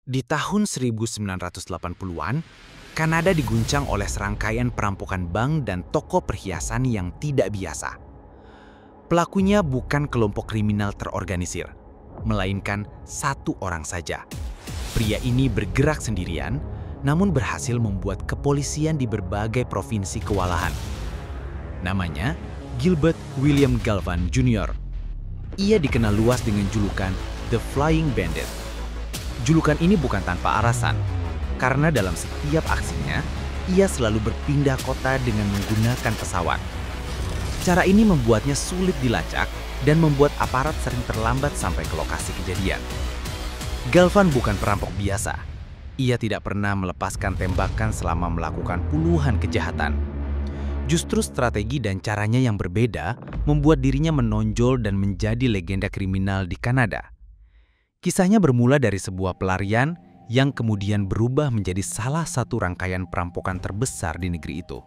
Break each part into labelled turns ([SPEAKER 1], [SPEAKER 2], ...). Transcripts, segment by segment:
[SPEAKER 1] Di tahun 1980-an, Kanada diguncang oleh serangkaian perampokan bank dan toko perhiasan yang tidak biasa. Pelakunya bukan kelompok kriminal terorganisir, melainkan satu orang saja. Pria ini bergerak sendirian, namun berhasil membuat kepolisian di berbagai provinsi kewalahan. Namanya Gilbert William Galvan Jr. Ia dikenal luas dengan julukan The Flying Bandit. Julukan ini bukan tanpa alasan, karena dalam setiap aksinya, ia selalu berpindah kota dengan menggunakan pesawat. Cara ini membuatnya sulit dilacak dan membuat aparat sering terlambat sampai ke lokasi kejadian. Galvan bukan perampok biasa. Ia tidak pernah melepaskan tembakan selama melakukan puluhan kejahatan. Justru strategi dan caranya yang berbeda membuat dirinya menonjol dan menjadi legenda kriminal di Kanada. Kisahnya bermula dari sebuah pelarian yang kemudian berubah menjadi salah satu rangkaian perampokan terbesar di negeri itu.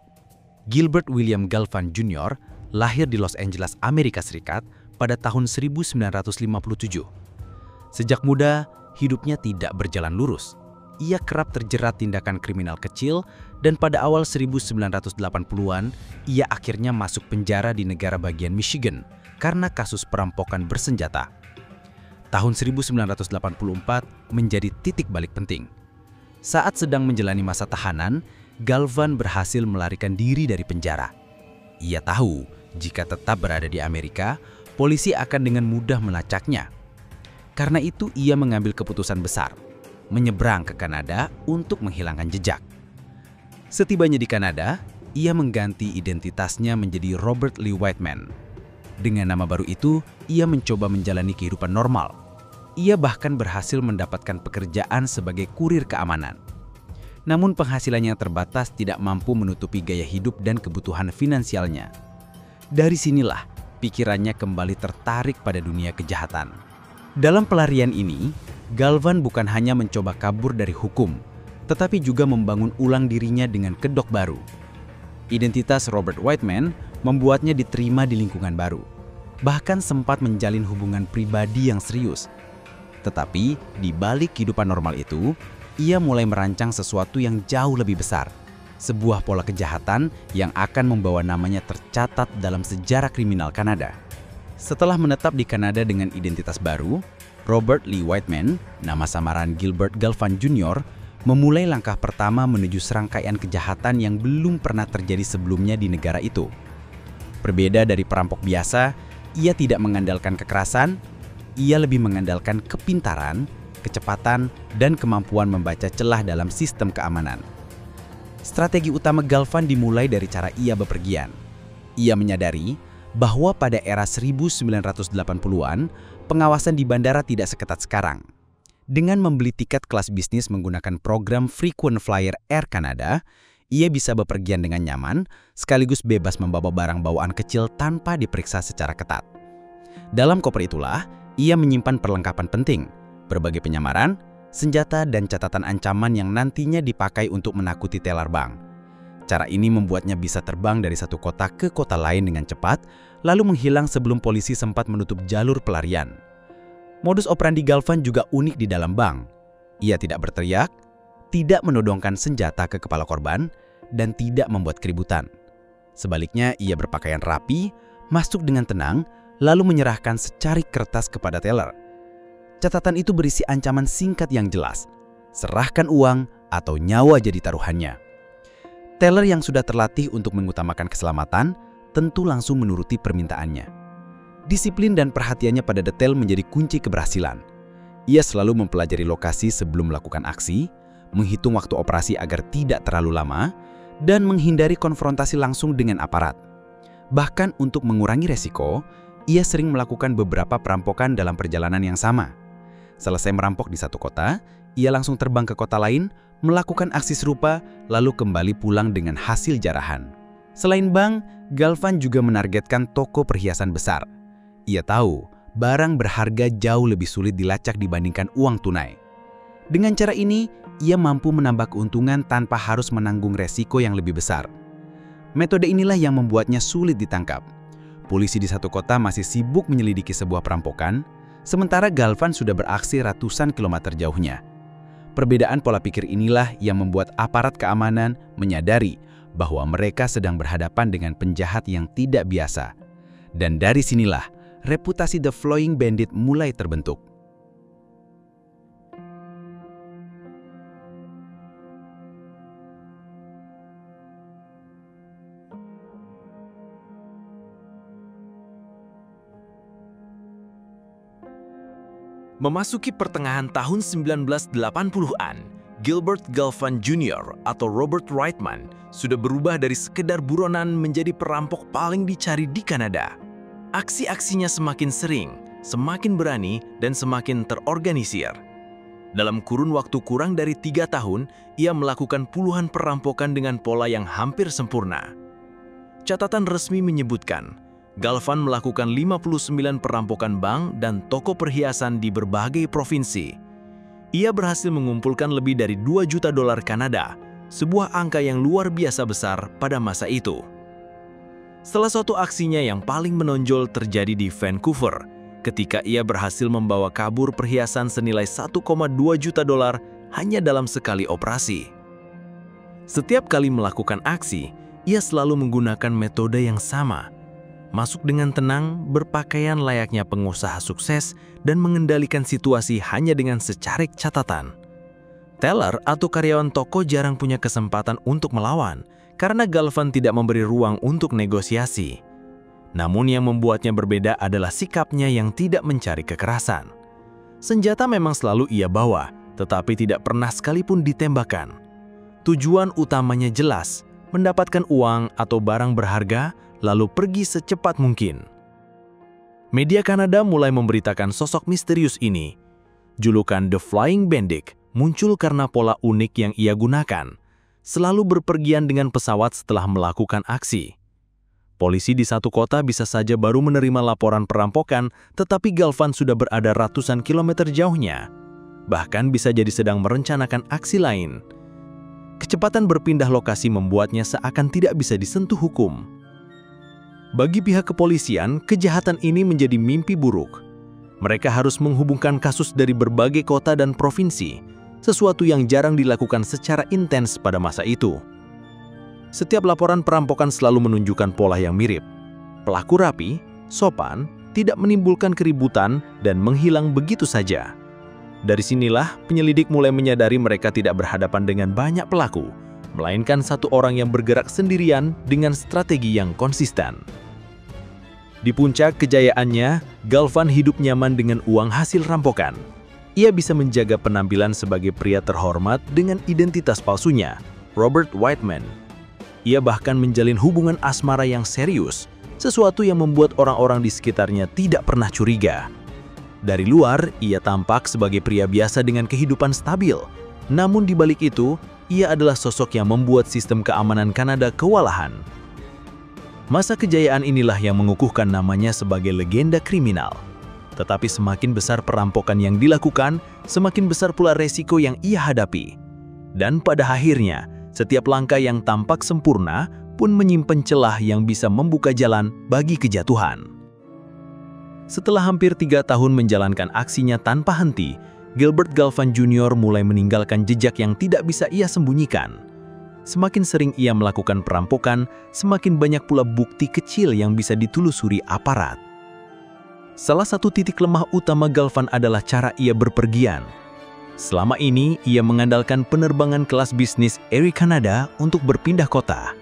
[SPEAKER 1] Gilbert William Galvan Jr. lahir di Los Angeles, Amerika Serikat pada tahun 1957. Sejak muda, hidupnya tidak berjalan lurus. Ia kerap terjerat tindakan kriminal kecil dan pada awal 1980-an, ia akhirnya masuk penjara di negara bagian Michigan karena kasus perampokan bersenjata. Tahun 1984 menjadi titik balik penting. Saat sedang menjalani masa tahanan, Galvan berhasil melarikan diri dari penjara. Ia tahu jika tetap berada di Amerika, polisi akan dengan mudah melacaknya. Karena itu ia mengambil keputusan besar, menyeberang ke Kanada untuk menghilangkan jejak. Setibanya di Kanada, ia mengganti identitasnya menjadi Robert Lee Whiteman. Dengan nama baru itu, ia mencoba menjalani kehidupan normal. Ia bahkan berhasil mendapatkan pekerjaan sebagai kurir keamanan. Namun penghasilannya terbatas tidak mampu menutupi gaya hidup dan kebutuhan finansialnya. Dari sinilah pikirannya kembali tertarik pada dunia kejahatan. Dalam pelarian ini, Galvan bukan hanya mencoba kabur dari hukum, tetapi juga membangun ulang dirinya dengan kedok baru. Identitas Robert Whiteman membuatnya diterima di lingkungan baru, bahkan sempat menjalin hubungan pribadi yang serius. Tetapi di balik kehidupan normal itu, ia mulai merancang sesuatu yang jauh lebih besar. Sebuah pola kejahatan yang akan membawa namanya tercatat dalam sejarah kriminal Kanada. Setelah menetap di Kanada dengan identitas baru, Robert Lee Whiteman, nama samaran Gilbert Galvan Jr., memulai langkah pertama menuju serangkaian kejahatan yang belum pernah terjadi sebelumnya di negara itu. Berbeda dari perampok biasa, ia tidak mengandalkan kekerasan. Ia lebih mengandalkan kepintaran, kecepatan, dan kemampuan membaca celah dalam sistem keamanan. Strategi utama Galvan dimulai dari cara ia bepergian. Ia menyadari bahwa pada era 1980-an, pengawasan di bandara tidak seketat sekarang. Dengan membeli tiket kelas bisnis menggunakan program Frequent Flyer Air Canada, ia bisa bepergian dengan nyaman, sekaligus bebas membawa barang bawaan kecil tanpa diperiksa secara ketat. Dalam koper itulah, ia menyimpan perlengkapan penting, berbagai penyamaran, senjata, dan catatan ancaman yang nantinya dipakai untuk menakuti teller bank. Cara ini membuatnya bisa terbang dari satu kota ke kota lain dengan cepat, lalu menghilang sebelum polisi sempat menutup jalur pelarian. Modus operandi Galvan juga unik di dalam bank. Ia tidak berteriak, tidak menodongkan senjata ke kepala korban, dan tidak membuat keributan. Sebaliknya, ia berpakaian rapi, masuk dengan tenang, lalu menyerahkan secarik kertas kepada teller. Catatan itu berisi ancaman singkat yang jelas, serahkan uang atau nyawa jadi taruhannya. Teller yang sudah terlatih untuk mengutamakan keselamatan tentu langsung menuruti permintaannya. Disiplin dan perhatiannya pada detail menjadi kunci keberhasilan. Ia selalu mempelajari lokasi sebelum melakukan aksi, menghitung waktu operasi agar tidak terlalu lama, dan menghindari konfrontasi langsung dengan aparat. Bahkan untuk mengurangi resiko, ia sering melakukan beberapa perampokan dalam perjalanan yang sama. Selesai merampok di satu kota, ia langsung terbang ke kota lain, melakukan aksi serupa, lalu kembali pulang dengan hasil jarahan. Selain bank, Galvan juga menargetkan toko perhiasan besar. Ia tahu barang berharga jauh lebih sulit dilacak dibandingkan uang tunai. Dengan cara ini, ia mampu menambah keuntungan tanpa harus menanggung resiko yang lebih besar. Metode inilah yang membuatnya sulit ditangkap. Polisi di satu kota masih sibuk menyelidiki sebuah perampokan, sementara Galvan sudah beraksi ratusan kilometer jauhnya. Perbedaan pola pikir inilah yang membuat aparat keamanan menyadari bahwa mereka sedang berhadapan dengan penjahat yang tidak biasa. Dan dari sinilah reputasi The Flying Bandit mulai terbentuk.
[SPEAKER 2] Memasuki pertengahan tahun 1980-an, Gilbert Galvan Jr. atau Robert Reitman sudah berubah dari sekedar buronan menjadi perampok paling dicari di Kanada. Aksi-aksinya semakin sering, semakin berani, dan semakin terorganisir. Dalam kurun waktu kurang dari 3 tahun, ia melakukan puluhan perampokan dengan pola yang hampir sempurna. Catatan resmi menyebutkan, Galvan melakukan 59 perampokan bank dan toko perhiasan di berbagai provinsi. Ia berhasil mengumpulkan lebih dari 2 juta dolar Kanada, sebuah angka yang luar biasa besar pada masa itu. Salah satu aksinya yang paling menonjol terjadi di Vancouver, ketika ia berhasil membawa kabur perhiasan senilai 1,2 juta dolar hanya dalam sekali operasi. Setiap kali melakukan aksi, ia selalu menggunakan metode yang sama. Masuk dengan tenang, berpakaian layaknya pengusaha sukses, dan mengendalikan situasi hanya dengan secarik catatan. Teller atau karyawan toko jarang punya kesempatan untuk melawan, karena Galvan tidak memberi ruang untuk negosiasi. Namun yang membuatnya berbeda adalah sikapnya yang tidak mencari kekerasan. Senjata memang selalu ia bawa, tetapi tidak pernah sekalipun ditembakkan. Tujuan utamanya jelas, mendapatkan uang atau barang berharga, lalu pergi secepat mungkin. Media Kanada mulai memberitakan sosok misterius ini. Julukan The Flying Bandit muncul karena pola unik yang ia gunakan, selalu berpergian dengan pesawat setelah melakukan aksi. Polisi di satu kota bisa saja baru menerima laporan perampokan, tetapi Galvan sudah berada ratusan kilometer jauhnya. Bahkan bisa jadi sedang merencanakan aksi lain. Kecepatan berpindah lokasi membuatnya seakan tidak bisa disentuh hukum. Bagi pihak kepolisian, kejahatan ini menjadi mimpi buruk. Mereka harus menghubungkan kasus dari berbagai kota dan provinsi, sesuatu yang jarang dilakukan secara intens pada masa itu. Setiap laporan perampokan selalu menunjukkan pola yang mirip. Pelaku rapi, sopan, tidak menimbulkan keributan, dan menghilang begitu saja. Dari sinilah penyelidik mulai menyadari mereka tidak berhadapan dengan banyak pelaku, melainkan satu orang yang bergerak sendirian dengan strategi yang konsisten. Di puncak kejayaannya, Galvan hidup nyaman dengan uang hasil rampokan. Ia bisa menjaga penampilan sebagai pria terhormat dengan identitas palsunya, Robert Reitman. Ia bahkan menjalin hubungan asmara yang serius, sesuatu yang membuat orang-orang di sekitarnya tidak pernah curiga. Dari luar, ia tampak sebagai pria biasa dengan kehidupan stabil. Namun di balik itu, ia adalah sosok yang membuat sistem keamanan Kanada kewalahan. Masa kejayaan inilah yang mengukuhkan namanya sebagai legenda kriminal. Tetapi semakin besar perampokan yang dilakukan, semakin besar pula resiko yang ia hadapi. Dan pada akhirnya, setiap langkah yang tampak sempurna pun menyimpan celah yang bisa membuka jalan bagi kejatuhan. Setelah hampir 3 tahun menjalankan aksinya tanpa henti, Gilbert Galvan Jr. mulai meninggalkan jejak yang tidak bisa ia sembunyikan. Semakin sering ia melakukan perampokan, semakin banyak pula bukti kecil yang bisa ditelusuri aparat. Salah satu titik lemah utama Galvan adalah cara ia berpergian. Selama ini, ia mengandalkan penerbangan kelas bisnis Air Canada untuk berpindah kota.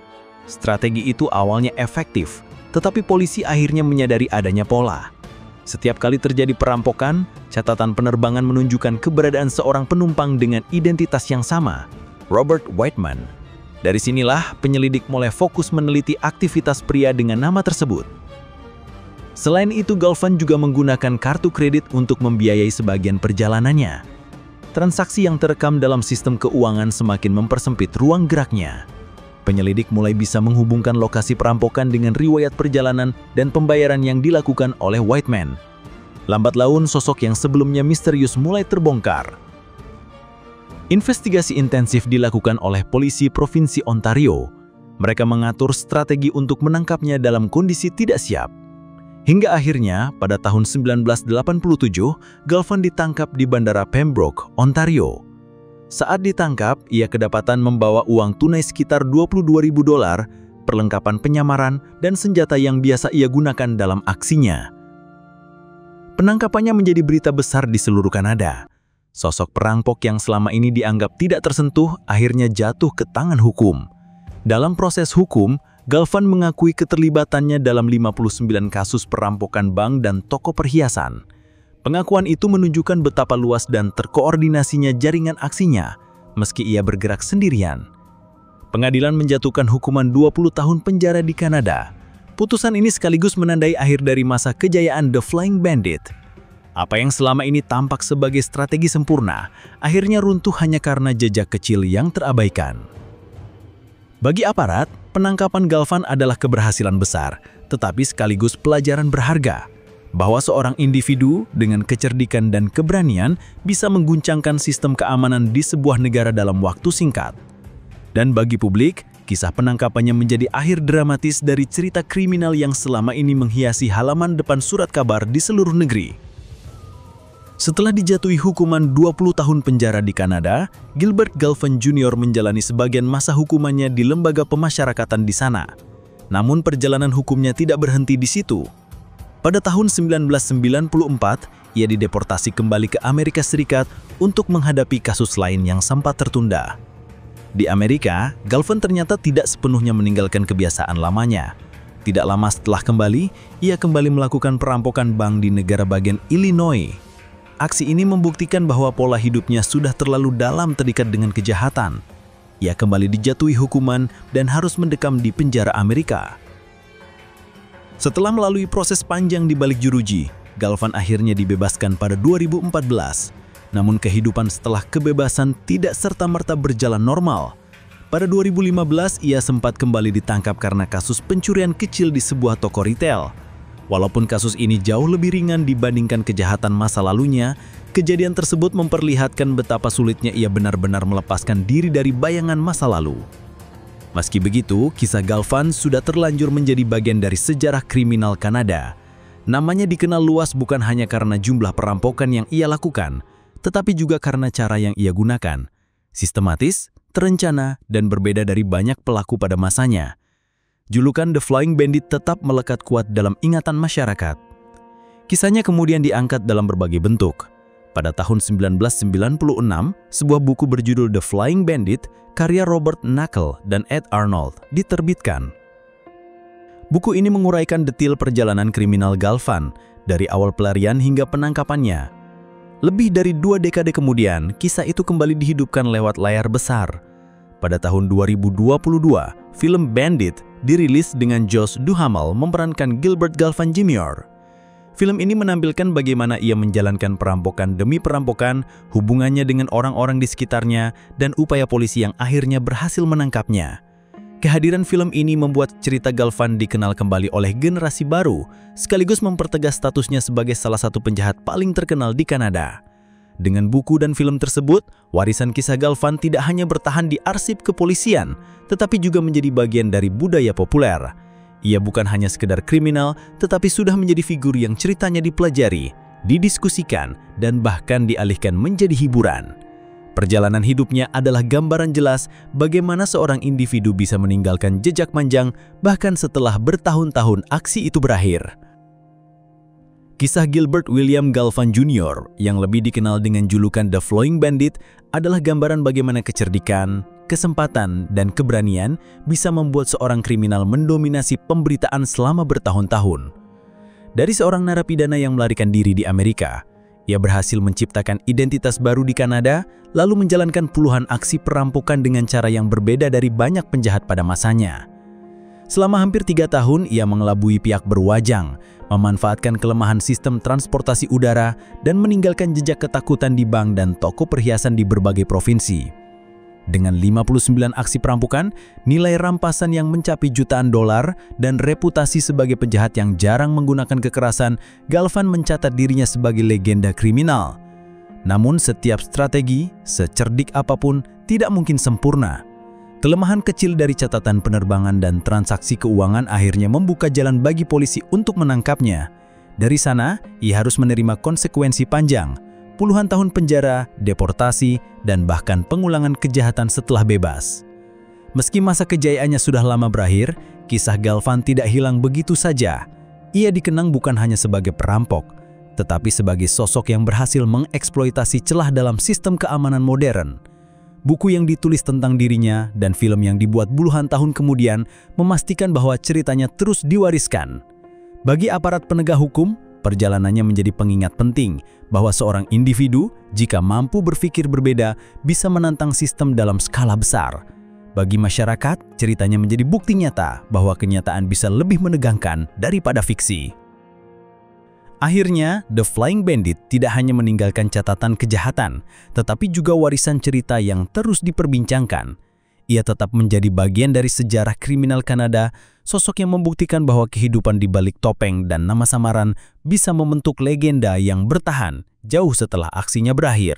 [SPEAKER 2] Strategi itu awalnya efektif, tetapi polisi akhirnya menyadari adanya pola. Setiap kali terjadi perampokan, catatan penerbangan menunjukkan keberadaan seorang penumpang dengan identitas yang sama, Robert Reitman. Dari sinilah penyelidik mulai fokus meneliti aktivitas pria dengan nama tersebut. Selain itu, Galvan juga menggunakan kartu kredit untuk membiayai sebagian perjalanannya. Transaksi yang terekam dalam sistem keuangan semakin mempersempit ruang geraknya. Penyelidik mulai bisa menghubungkan lokasi perampokan dengan riwayat perjalanan dan pembayaran yang dilakukan oleh Reitman. Lambat laun, sosok yang sebelumnya misterius mulai terbongkar. Investigasi intensif dilakukan oleh polisi Provinsi Ontario. Mereka mengatur strategi untuk menangkapnya dalam kondisi tidak siap. Hingga akhirnya, pada tahun 1987, Galvan ditangkap di Bandara Pembroke, Ontario. Saat ditangkap, ia kedapatan membawa uang tunai sekitar $22.000, perlengkapan penyamaran, dan senjata yang biasa ia gunakan dalam aksinya. Penangkapannya menjadi berita besar di seluruh Kanada. Sosok perampok yang selama ini dianggap tidak tersentuh akhirnya jatuh ke tangan hukum. Dalam proses hukum, Galvan mengakui keterlibatannya dalam 59 kasus perampokan bank dan toko perhiasan. Pengakuan itu menunjukkan betapa luas dan terkoordinasinya jaringan aksinya, meski ia bergerak sendirian. Pengadilan menjatuhkan hukuman 20 tahun penjara di Kanada. Putusan ini sekaligus menandai akhir dari masa kejayaan The Flying Bandit. Apa yang selama ini tampak sebagai strategi sempurna, akhirnya runtuh hanya karena jejak kecil yang terabaikan. Bagi aparat, penangkapan Galvan adalah keberhasilan besar, tetapi sekaligus pelajaran berharga. Bahwa seorang individu dengan kecerdikan dan keberanian bisa mengguncangkan sistem keamanan di sebuah negara dalam waktu singkat. Dan bagi publik, kisah penangkapannya menjadi akhir dramatis dari cerita kriminal yang selama ini menghiasi halaman depan surat kabar di seluruh negeri. Setelah dijatuhi hukuman 20 tahun penjara di Kanada, Gilbert Galvan Jr. menjalani sebagian masa hukumannya di lembaga pemasyarakatan di sana. Namun perjalanan hukumnya tidak berhenti di situ. Pada tahun 1994, ia dideportasi kembali ke Amerika Serikat untuk menghadapi kasus lain yang sempat tertunda. Di Amerika, Galvan ternyata tidak sepenuhnya meninggalkan kebiasaan lamanya. Tidak lama setelah kembali, ia kembali melakukan perampokan bank di negara bagian Illinois. Aksi ini membuktikan bahwa pola hidupnya sudah terlalu dalam terikat dengan kejahatan. Ia kembali dijatuhi hukuman dan harus mendekam di penjara Amerika. Setelah melalui proses panjang di balik jeruji, Galvan akhirnya dibebaskan pada 2014. Namun kehidupan setelah kebebasan tidak serta-merta berjalan normal. Pada 2015, ia sempat kembali ditangkap karena kasus pencurian kecil di sebuah toko retail. Walaupun kasus ini jauh lebih ringan dibandingkan kejahatan masa lalunya, kejadian tersebut memperlihatkan betapa sulitnya ia benar-benar melepaskan diri dari bayangan masa lalu. Meski begitu, kisah Galvan sudah terlanjur menjadi bagian dari sejarah kriminal Kanada. Namanya dikenal luas bukan hanya karena jumlah perampokan yang ia lakukan, tetapi juga karena cara yang ia gunakan. Sistematis, terencana, dan berbeda dari banyak pelaku pada masanya. Julukan The Flying Bandit tetap melekat kuat dalam ingatan masyarakat. Kisahnya kemudian diangkat dalam berbagai bentuk. Pada tahun 1996, sebuah buku berjudul The Flying Bandit, karya Robert Knuckle dan Ed Arnold, diterbitkan. Buku ini menguraikan detail perjalanan kriminal Galvan, dari awal pelarian hingga penangkapannya. Lebih dari 2 dekade kemudian, kisah itu kembali dihidupkan lewat layar besar. Pada tahun 2022, film Bandit dirilis dengan Josh Duhamel memerankan Gilbert Galvan Jr. Film ini menampilkan bagaimana ia menjalankan perampokan demi perampokan, hubungannya dengan orang-orang di sekitarnya, dan upaya polisi yang akhirnya berhasil menangkapnya. Kehadiran film ini membuat cerita Galvan dikenal kembali oleh generasi baru, sekaligus mempertegas statusnya sebagai salah satu penjahat paling terkenal di Kanada. Dengan buku dan film tersebut, warisan kisah Galvan tidak hanya bertahan di arsip kepolisian, tetapi juga menjadi bagian dari budaya populer. Ia bukan hanya sekedar kriminal, tetapi sudah menjadi figur yang ceritanya dipelajari, didiskusikan, dan bahkan dialihkan menjadi hiburan. Perjalanan hidupnya adalah gambaran jelas bagaimana seorang individu bisa meninggalkan jejak panjang bahkan setelah bertahun-tahun aksi itu berakhir. Kisah Gilbert William Galvan Jr. yang lebih dikenal dengan julukan The Flying Bandit adalah gambaran bagaimana kecerdikan, kesempatan, dan keberanian bisa membuat seorang kriminal mendominasi pemberitaan selama bertahun-tahun. Dari seorang narapidana yang melarikan diri di Amerika, ia berhasil menciptakan identitas baru di Kanada, lalu menjalankan puluhan aksi perampokan dengan cara yang berbeda dari banyak penjahat pada masanya. Selama hampir 3 tahun, ia mengelabui pihak berwajang, memanfaatkan kelemahan sistem transportasi udara, dan meninggalkan jejak ketakutan di bank dan toko perhiasan di berbagai provinsi. Dengan 59 aksi perampokan, nilai rampasan yang mencapai jutaan dolar, dan reputasi sebagai penjahat yang jarang menggunakan kekerasan, Galvan mencatat dirinya sebagai legenda kriminal. Namun setiap strategi, secerdik apapun, tidak mungkin sempurna. Kelemahan kecil dari catatan penerbangan dan transaksi keuangan akhirnya membuka jalan bagi polisi untuk menangkapnya. Dari sana, ia harus menerima konsekuensi panjang,
[SPEAKER 1] puluhan tahun penjara, deportasi, dan bahkan pengulangan kejahatan setelah bebas. Meski masa kejayaannya sudah lama berakhir, kisah Galvan tidak hilang begitu saja. Ia dikenang bukan hanya sebagai perampok, tetapi sebagai sosok yang berhasil mengeksploitasi celah dalam sistem keamanan modern. Buku yang ditulis tentang dirinya dan film yang dibuat puluhan tahun kemudian memastikan bahwa ceritanya terus diwariskan. Bagi aparat penegak hukum, perjalanannya menjadi pengingat penting bahwa seorang individu, jika mampu berpikir berbeda, bisa menantang sistem dalam skala besar. Bagi masyarakat, ceritanya menjadi bukti nyata bahwa kenyataan bisa lebih menegangkan daripada fiksi. Akhirnya, The Flying Bandit tidak hanya meninggalkan catatan kejahatan, tetapi juga warisan cerita yang terus diperbincangkan. Ia tetap menjadi bagian dari sejarah kriminal Kanada, sosok yang membuktikan bahwa kehidupan di balik topeng dan nama samaran bisa membentuk legenda yang bertahan jauh setelah aksinya berakhir.